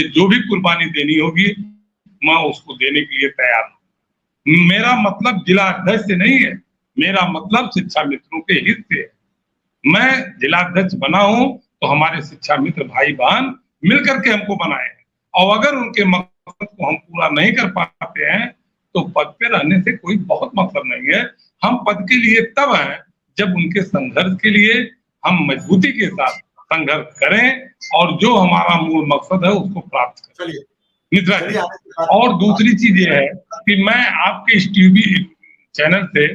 जो भी कुर्बानी देनी होगी मैं उसको देने के लिए तैयार हूँ। मेरा मतलब जिला अध्यक्ष से नहीं है, मेरा मतलब शिक्षा मित्रों के हित से है। मैं जिला अध्यक्ष बना हूं तो हमारे शिक्षा मित्र भाई बहन मिलकर के हमको बनाए हैं, और अगर उनके मकसद को हम पूरा नहीं कर पाते हैं तो पद पे रहने से कोई बहुत मतलब नहीं है। हम पद के लिए तब हैं जब उनके संघर्ष के लिए हम मजबूती के साथ संघर्ष करें और जो हमारा मूल मकसद है उसको प्राप्त करें। मित्रा जी, और दूसरी चीज ये है कि मैं आपके इस टीवी चैनल से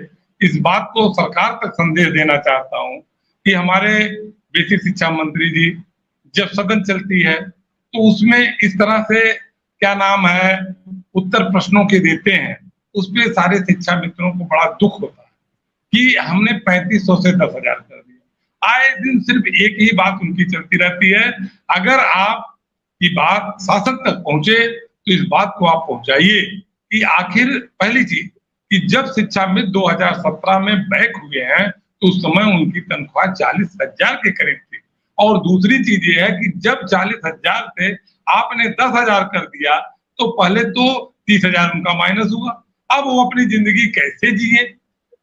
इस बात को सरकार तक संदेश देना चाहता हूँ कि हमारे बेसिक शिक्षा मंत्री जी जब सदन चलती है तो उसमें इस तरह से क्या नाम है उत्तर प्रश्नों के देते हैं, उसपे सारे शिक्षा मित्रों को बड़ा दुख होता है कि हमने 3500 से 10,000 कर दिया। आए दिन सिर्फ एक ही बात उनकी चलती रहती है, अगर आप की बात शासन तक पहुंचे तो इस बात को आप पहुंचाइए कि आखिर पहली चीज कि जब शिक्षा मित्र 2017 में बैक हुए हैं तो उस समय उनकी तनख्वाह 40,000 के करीब थी, और दूसरी चीज ये है कि जब 40,000 से आपने 10,000 कर दिया तो पहले तो 30,000 उनका माइनस हुआ, अब वो अपनी जिंदगी कैसे जिए।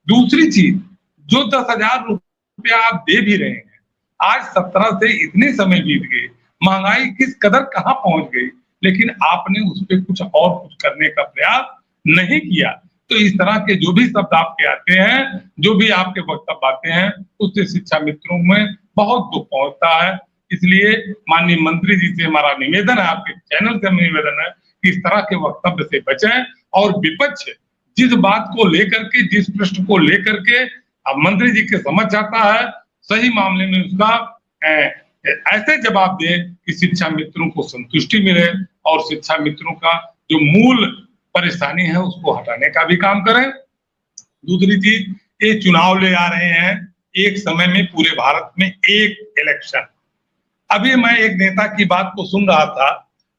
दूसरी चीज, जो 10,000 रुपया आप दे भी रहे हैं, आज 17 से इतने समय बीत गए, महंगाई किस कदर कहां पहुंच गई, लेकिन आपने उस पर कुछ और कुछ करने का प्रयास नहीं किया। तो इस तरह के जो भी शब्द आपके आते हैं, जो भी आपके वक्तव्य आते हैं, उससे शिक्षा मित्रों में बहुत दुख पहुंचता है। इसलिए माननीय मंत्री जी से हमारा निवेदन है, आपके चैनल से निवेदन है कि इस तरह के वक्तव्य से बचें, और विपक्ष जिस बात को लेकर के, जिस प्रश्न को लेकर के अब मंत्री जी के समझ आता है, सही मामले में उसका ऐसे जवाब दे कि शिक्षा मित्रों को संतुष्टि मिले और शिक्षा मित्रों का जो मूल परेशानी है उसको हटाने का भी काम करें। दूसरी चीज, ये चुनाव ले आ रहे हैं, एक समय में पूरे भारत में एक इलेक्शन। अभी मैं एक नेता की बात को सुन रहा था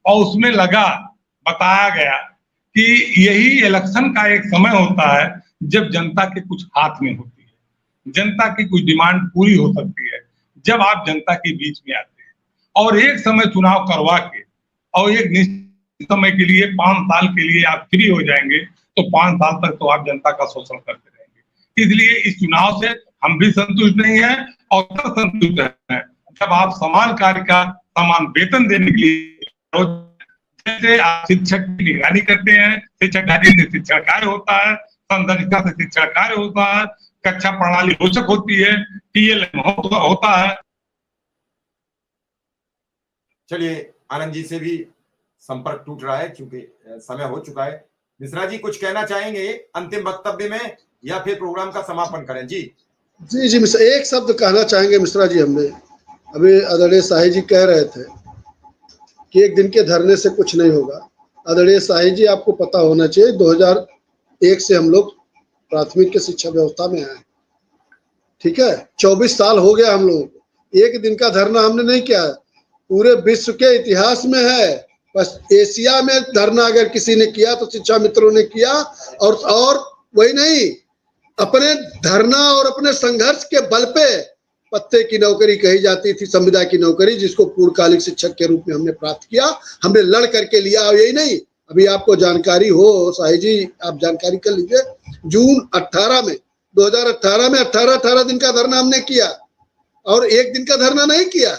और उसमें बताया गया कि यही इलेक्शन का एक समय होता है जब जनता के कुछ हाथ में होती है, जनता की कुछ डिमांड पूरी हो सकती है, जब आप जनता के बीच में आते हैं और एक समय चुनाव करवा के और एक निश्चित समय के लिए 5 साल के लिए आप फ्री हो जाएंगे तो 5 साल तक तो आप जनता का शोषण करते रहेंगे। इसलिए इस चुनाव से हम भी संतुष्ट नहीं है और संतुष्ट है जब आप समान कार्य का समान वेतन देने के लिए, जैसे आप शिक्षक की निगरानी करते हैं, शिक्षक से शिक्षण कार्य होता है, संदर्शिका से शिक्षण कार्य होता है, कक्षा प्रणाली रोचक होती है, टीएलएम होता है। चलिए, आनंद जी से भी संपर्क टूट रहा है क्योंकि समय हो चुका है। मिश्रा जी कुछ कहना चाहेंगे अंतिम वक्तव्य में या फिर प्रोग्राम का समापन करें? जी जी मिश्रा, एक शब्द कहना चाहेंगे मिश्रा जी। हमने अभी आदरणीय शाही जी कह रहे थे कि एक दिन के धरने से कुछ नहीं होगा। आदरणीय शाही जी, आपको पता होना चाहिए 2001 से हम लोग प्राथमिक शिक्षा व्यवस्था में आए, ठीक है। 24 साल हो गया हम लोगों को। एक दिन का धरना हमने नहीं किया, पूरे विश्व के इतिहास में है, बस एशिया में धरना अगर किसी ने किया तो शिक्षा मित्रों ने किया। और वही नहीं, अपने धरना और अपने संघर्ष के बल पे पत्ते की नौकरी कही जाती थी, संविदा की नौकरी, जिसको पूर्णकालिक शिक्षक के रूप में हमने प्राप्त किया, हमने लड़ करके लिया। और यही नहीं, अभी आपको जानकारी हो शाही जी, आप जानकारी कर लीजिए, जून 18 में 2018 में 18 दिन का धरना हमने किया, और एक दिन का धरना नहीं किया।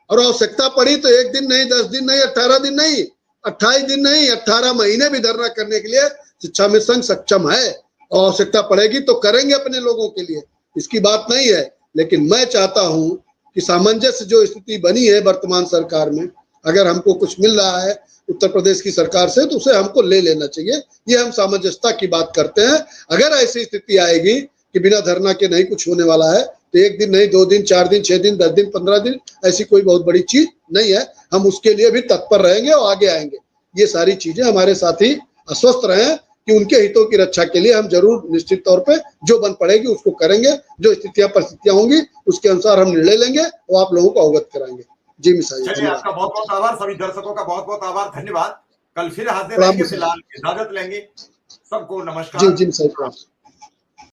और आवश्यकता पड़ी तो एक दिन नहीं, 10 दिन नहीं, 18 दिन नहीं, 28 दिन नहीं, 18 महीने भी धरना करने के लिए शिक्षा मित्र संघ सक्षम है। और आवश्यकता पड़ेगी तो करेंगे अपने लोगों के लिए, इसकी बात नहीं है। लेकिन मैं चाहता हूं कि सामंजस्य जो स्थिति बनी है वर्तमान सरकार में, अगर हमको कुछ मिल रहा है उत्तर प्रदेश की सरकार से तो उसे हमको ले लेना चाहिए। ये हम सामंजस्यता की बात करते हैं। अगर ऐसी स्थिति आएगी कि बिना धरना के नहीं कुछ होने वाला है तो एक दिन नहीं, 2 दिन, 4 दिन, 6 दिन, 10 दिन, 15 दिन, ऐसी कोई बहुत बड़ी चीज नहीं है। हम उसके लिए भी तत्पर रहेंगे और आगे आएंगे। ये सारी चीजें हमारे साथी आश्वस्त रहें कि उनके हितों की रक्षा के लिए हम जरूर निश्चित तौर पे जो बन पड़ेगी उसको करेंगे। जो स्थितियां परिस्थितियां होंगी उसके अनुसार हम निर्णय लेंगे और आप लोगों को अवगत कराएंगे। जी मिश्रा जी, आपका बहुत बहुत आभार। सभी दर्शकों का बहुत बहुत आभार, धन्यवाद। कल फिर हाजिर रहेंगे, फिलहाल इजाजत लेंगे। सबको नमस्कार। जी मिश्रा जी।